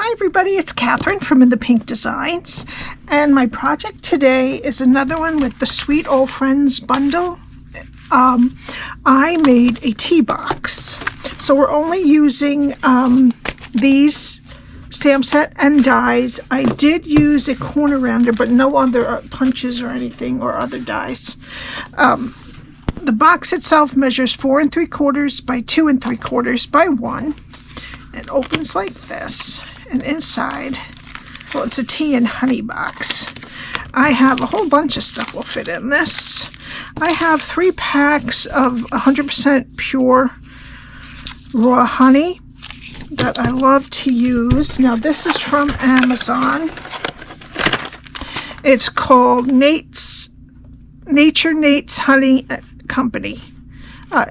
Hi everybody, it's Cathryn from In the Pink Designs, and my project today is another one with the Sweet Old Friends bundle. I made a tea box, so we're only using these stamp set and dies. I did use a corner rounder, but no other punches or anything or other dies. The box itself measures 4 3/4 by 2 3/4 by 1. It opens like this. And inside, well, it's a tea and honey box. I have a whole bunch of stuff will fit in this. I have 3 packs of 100% pure raw honey that I love to use. Now, this is from Amazon. It's called Nature Nate's Honey Company.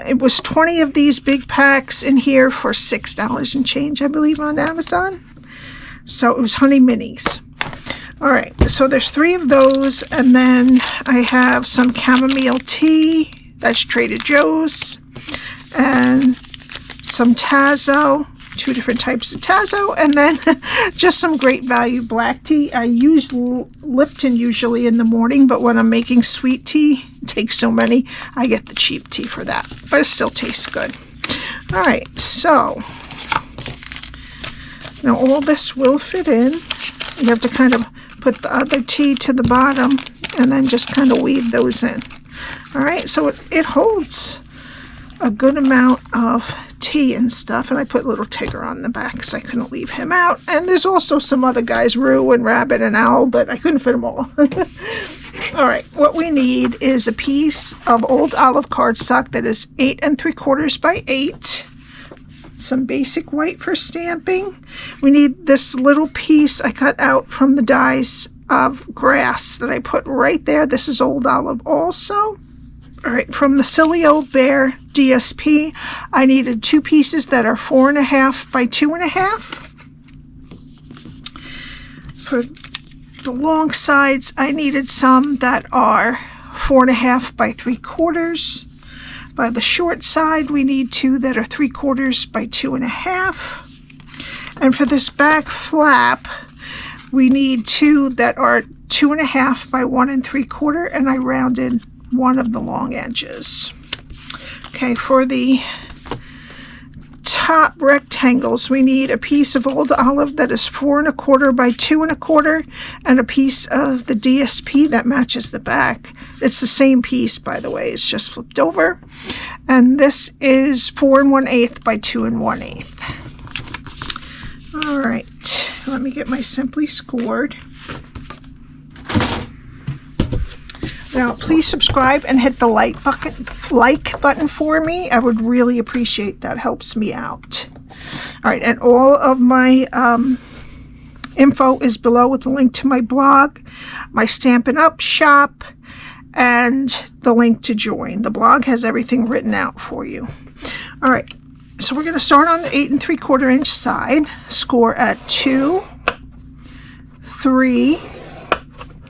It was 20 of these big packs in here for $6 and change, I believe, on Amazon. So it was honey minis. All right, so there's 3 of those, and then I have some chamomile tea. That's Trader Joe's, and some Tazo, 2 different types of Tazo, and then just some Great Value black tea. I use Lipton usually in the morning, but when I'm making sweet tea, it takes so many, I get the cheap tea for that, but it still tastes good. All right, so now all this will fit in. You have to kind of put the other tea to the bottom and then just kind of weave those in. All right, so it holds a good amount of tea and stuff, and I put little Tigger on the back because I couldn't leave him out. And there's also some other guys, Roo and Rabbit and Owl, but I couldn't fit them all. All right, what we need is a piece of old Olive Cardstock that is 8 3/4 by 8. Some basic white for stamping. We need this little piece I cut out from the dies of grass that I put right there. This is old olive also. All right, from the Silly Old Bear DSP, I needed 2 pieces that are 4 1/2 by 2 1/2. For the long sides, I needed some that are 4 1/2 by 3/4. By the short side, we need 2 that are 3/4 by 2 1/2. And for this back flap, we need 2 that are 2 1/2 by 1 3/4, and I rounded one of the long edges. Okay, for the top rectangles, we need a piece of old olive that is 4 1/4 by 2 1/4, and a piece of the DSP that matches the back. It's the same piece, by the way, it's just flipped over. And this is 4 1/8 by 2 1/8. All right, let me get my Simply Scored. Now, please subscribe and hit the like button for me. I would really appreciate that. Helps me out. All right, and all of my info is below with the link to my blog, my Stampin' Up shop, and the link to join. The blog has everything written out for you. All right, so we're going to start on the 8 3/4 inch side. Score at 2, 3,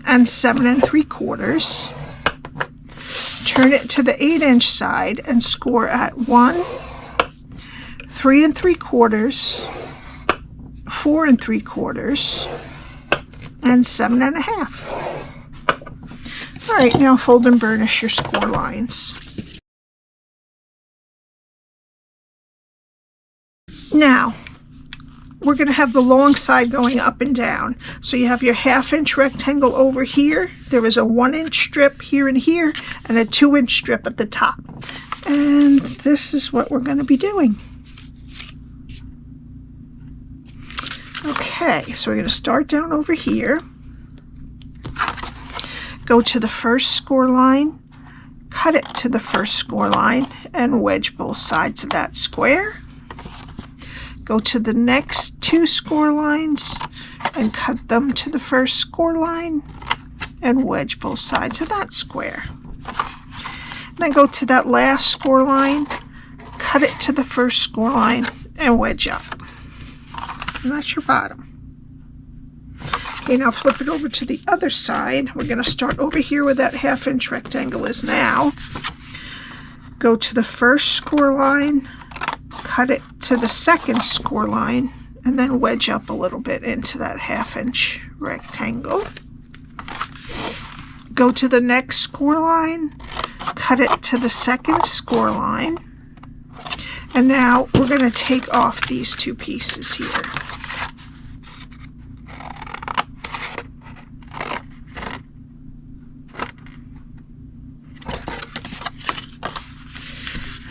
and 7 3/4. Turn it to the 8 inch side and score at 1, 3 3/4, 4 3/4, and 7 1/2. All right, now fold and burnish your score lines. Now, we're going to have the long side going up and down. So you have your 1/2 inch rectangle over here. There is a 1 inch strip here and here, and a 2 inch strip at the top. And this is what we're going to be doing. Okay, so we're going to start down over here. Go to the first score line, cut it to the first score line, and wedge both sides of that square. Go to the next 2 score lines and cut them to the first score line and wedge both sides of that square. Then go to that last score line, cut it to the first score line and wedge up. And that's your bottom. Okay, now flip it over to the other side. We're going to start over here where that 1/2 inch rectangle is now. Go to the first score line, cut it to the second score line and then wedge up a little bit into that 1/2 inch rectangle. Go to the next score line, cut it to the second score line, and now we're going to take off these 2 pieces here.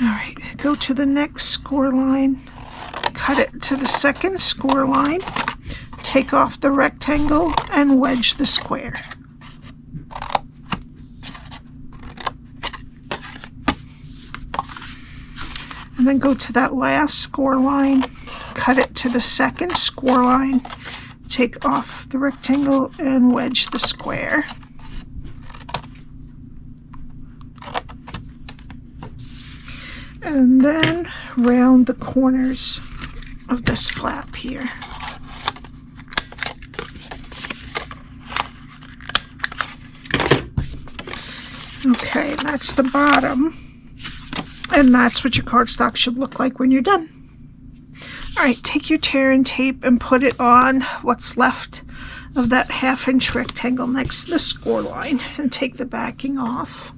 Alright, go to the next score line, cut it to the second score line, take off the rectangle, and wedge the square. And then go to that last score line, cut it to the second score line, take off the rectangle, and wedge the square. And then round the corners of this flap here. Okay, that's the bottom. And that's what your cardstock should look like when you're done. Alright, take your tear and tape and put it on what's left of that 1/2 inch rectangle next to the score line and take the backing off.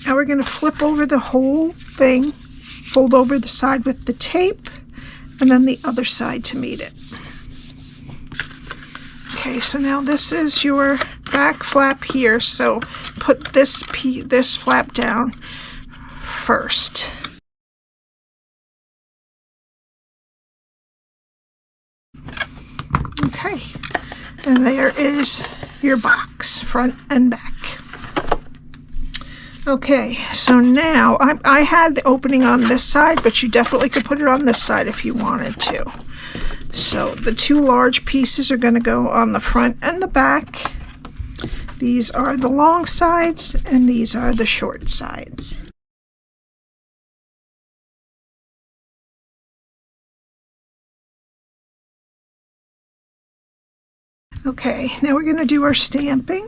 Now we're going to flip over the whole thing, fold over the side with the tape, and then the other side to meet it. Okay, so now this is your back flap here, so put this flap down first. Okay, and there is your box, front and back. Okay, so now I had the opening on this side, but you definitely could put it on this side if you wanted to. So the 2 large pieces are going to go on the front and the back. These are the long sides and these are the short sides. Okay, now we're going to do our stamping.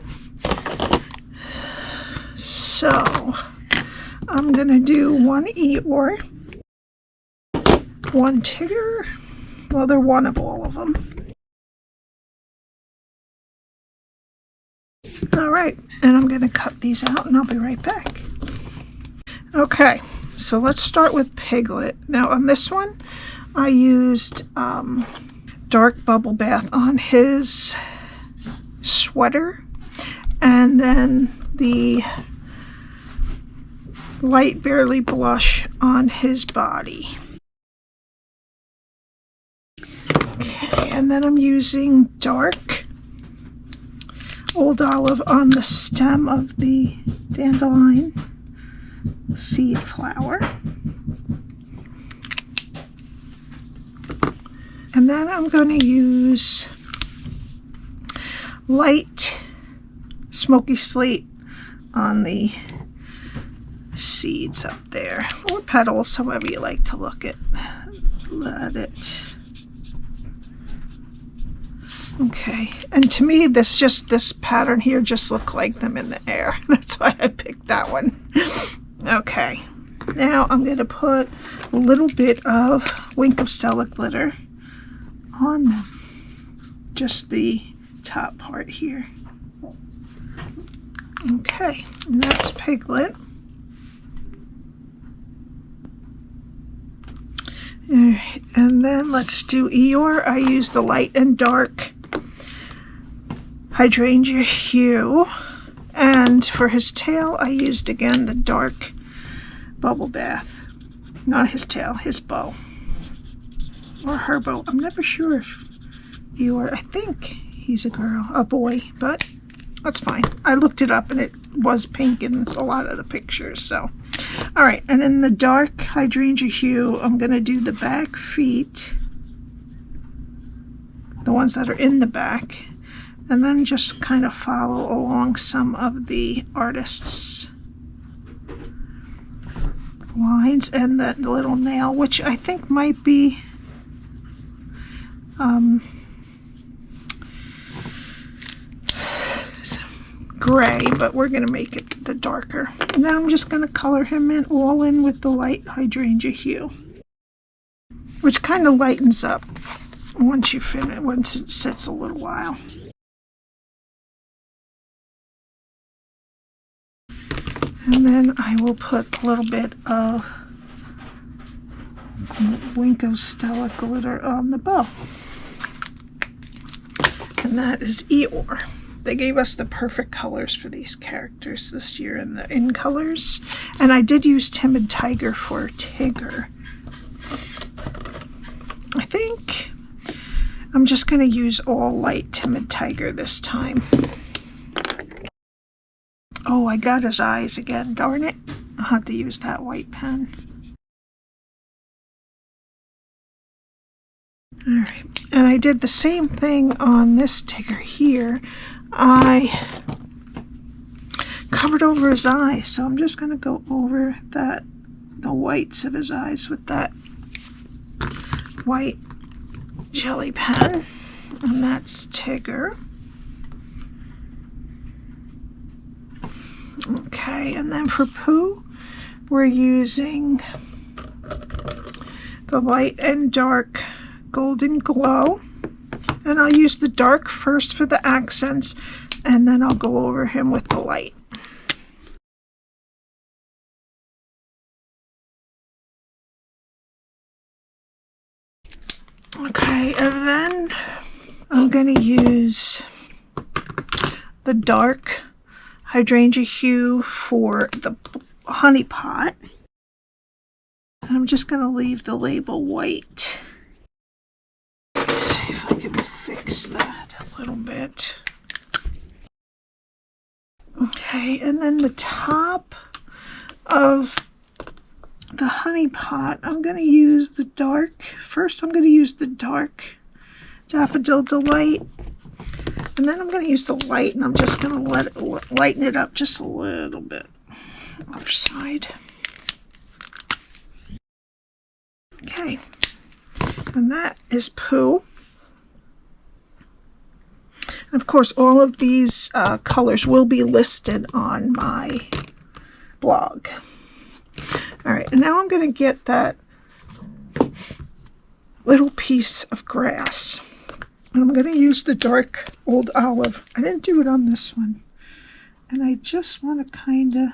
So I'm going to do 1 Eeyore, 1 Tigger. Well, they're one of all of them. Alright, and I'm going to cut these out and I'll be right back. Okay, so let's start with Piglet. Now on this one, I used dark bubble bath on his sweater, and then the light barely blush on his body. Okay, and then I'm using dark Old Olive on the stem of the dandelion seed flower. And then I'm going to use light smoky slate on the seeds up there, or petals, however you like to look at it. Okay, and to me this pattern here just looked like them in the air. That's why I picked that one. Okay, now I'm going to put a little bit of Wink of Stella glitter on them, just the top part here. Okay, and that's Piglet. Alright, and then let's do Eeyore. I used the light and dark hydrangea hue, and for his tail I used again the dark bubble bath. Not his tail, his bow, or her bow. I'm never sure if Eeyore, I think he's a boy, but that's fine. I looked it up and it was pink in a lot of the pictures. So alright, and in the dark hydrangea hue I'm going to do the back feet, the ones that are in the back, and then just kind of follow along some of the artist's lines, and the little nail, which I think might be gray, but we're going to make it the darker. And then I'm just going to color him all in with the light hydrangea hue. which kind of lightens up once you finish, once it sits a little while. And then I will put a little bit of Winko Stella glitter on the bow. And that is Eeyore. They gave us the perfect colors for these characters this year in the In Colors. And I did use Timid Tiger for Tigger. I think I'm just going to use all light Timid Tiger this time. Oh, I got his eyes again. Darn it. I'll have to use that white pen. Alright, and I did the same thing on this Tigger here. I covered over his eyes, so I'm just going to go over the whites of his eyes with that white jelly pen. And that's Tigger. Okay, and then for Pooh, we're using the light and dark Golden Glow. And I'll use the dark first for the accents, and then I'll go over him with the light. Okay, and then I'm going to use the dark Hydrangea Hue for the honey pot. And I'm just going to leave the label white. Let's see if I can fix that a little bit. Okay, and then the top of the honey pot, I'm going to use the dark. First, I'm going to use the dark Daffodil Delight. And then I'm going to use the light, and I'm just going to let it lighten it up just a little bit. Other side. Okay. And that is Pooh. And of course, all of these colors will be listed on my blog. All right, and now I'm going to get that little piece of grass. And I'm going to use the dark Old Olive. I didn't do it on this one. And I just want to kind of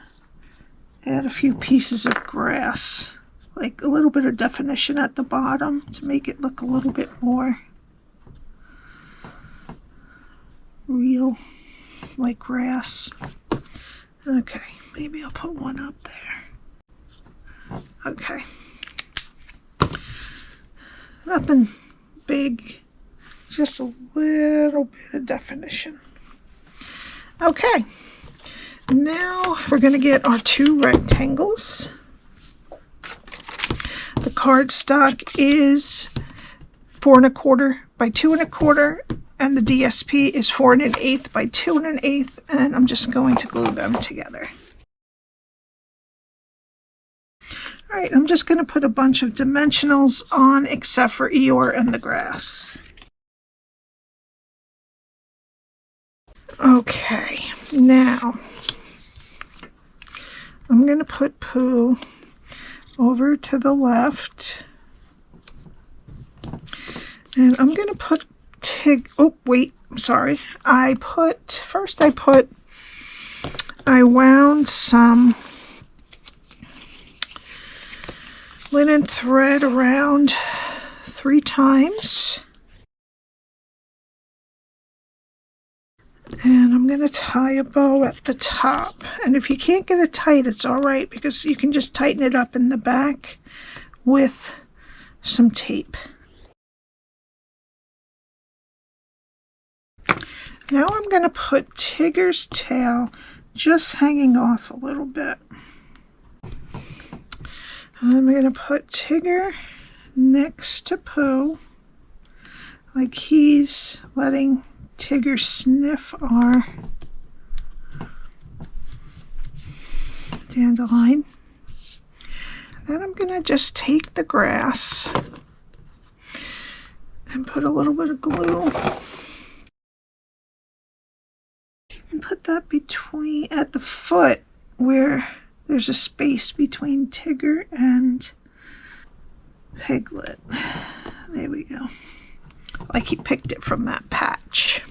add a few pieces of grass. Like a little bit of definition at the bottom to make it look a little bit more real, like grass. Okay, maybe I'll put one up there. Okay. Nothing big. Just a little bit of definition. Okay, now we're going to get our two rectangles. The cardstock is 4 1/4 by 2 1/4, and the DSP is 4 1/8 by 2 1/8, and I'm just going to glue them together. All right, I'm just going to put a bunch of dimensionals on, except for Eeyore and the grass. Okay, now I'm going to put Pooh over to the left, and I'm going to put oh wait, I'm sorry. I wound some linen thread around 3 times. And I'm going to tie a bow at the top. And if you can't get it tight, it's all right, because you can just tighten it up in the back with some tape. Now I'm going to put Tigger's tail just hanging off a little bit. And I'm going to put Tigger next to Pooh, like he's letting Tigger sniff our dandelion. Then I'm going to just take the grass and put a little bit of glue and put that between, at the foot where there's a space between Tigger and Piglet. There we go. Like he picked it from that patch.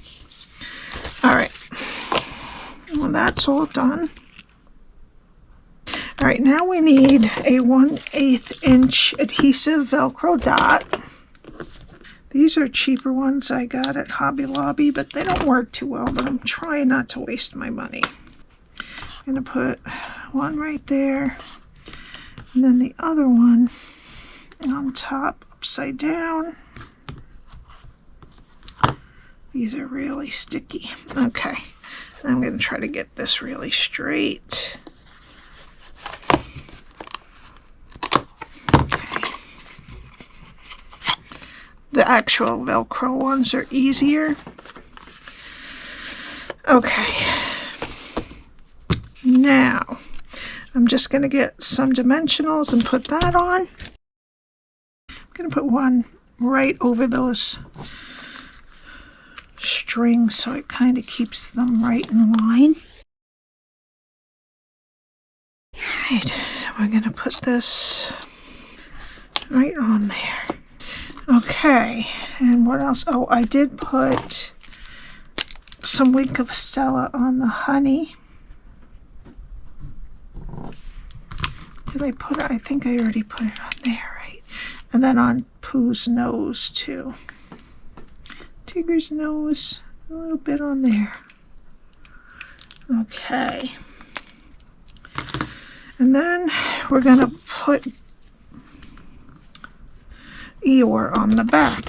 All right. Well, that's all done. All right, now we need a 1/8 inch adhesive Velcro dot. These are cheaper ones I got at Hobby Lobby, but they don't work too well, but I'm trying not to waste my money. I'm going to put one right there, and then the other one on top, upside down. These are really sticky. Okay, I'm going to try to get this really straight. Okay. The actual Velcro ones are easier. Okay. Now, I'm just going to get some dimensionals and put that on. I'm going to put one right over those strings so it kind of keeps them right in line. Alright, we're going to put this right on there. Okay, and what else? Oh, I did put some Wink of Stella on the honey. Did I put it? I think I already put it on there, right? And then on Pooh's nose, too. Tigger's nose, a little bit on there. Okay. And then we're going to put Eeyore on the back.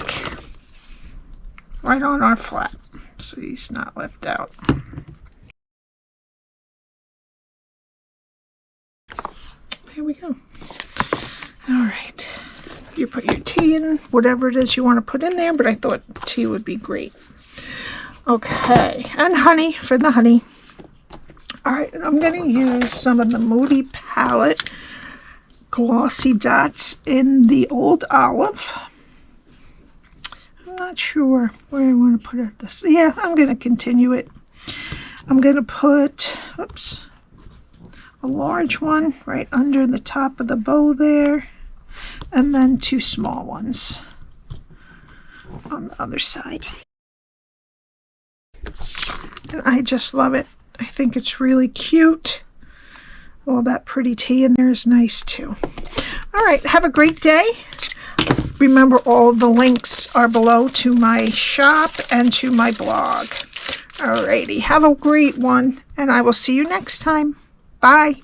Right on our flap, so he's not left out. Here we go. All right. You put your tea in, whatever it is you want to put in there, but I thought tea would be great. Okay, and honey for the honey. All right, I'm going to use some of the Moody palette glossy dots in the old olive. I'm not sure where I want to put it this. Yeah, I'm going to continue it. I'm going to put, oops, a large one right under the top of the bow there, and then two small ones on the other side. And I just love it. I think it's really cute. All that pretty tea in there is nice too. All right, have a great day. Remember, all the links are below to my shop and to my blog. Alrighty, have a great one, and I will see you next time. Bye.